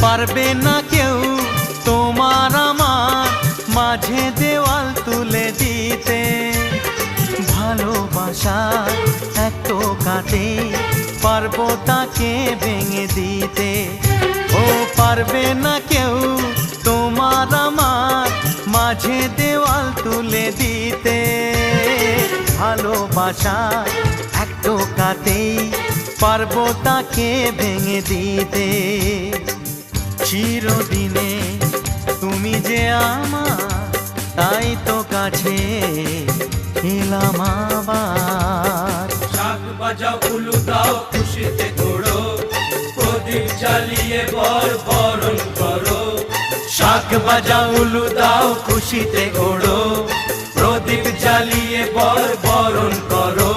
পারবে না কেউ তোমার আমার মাঝে দেওয়াল তুলে দিতে। ভালোবাসার এক টোকাতে পারবো তাকে ভেঙে দিতে। ও পারবে না কেউ তোমার আমার মাঝে দেওয়াল তুলে দিতে। ভালোবাসার এক টোকাতেই পারবো তাকে ভেঙে দিতে। চিরদিনে তুমি যে আমার, তাই তো কাছে এলাম আবার। শাক বাজাও উলু দাও খুশিতে ঘোড়ো, প্রদীপ জ্বালিয়ে বর বরণ করো। শাক বাজাও উলু দাও খুশিতে ওড়ো, প্রদীপ জ্বালিয়ে বর বরণ করো।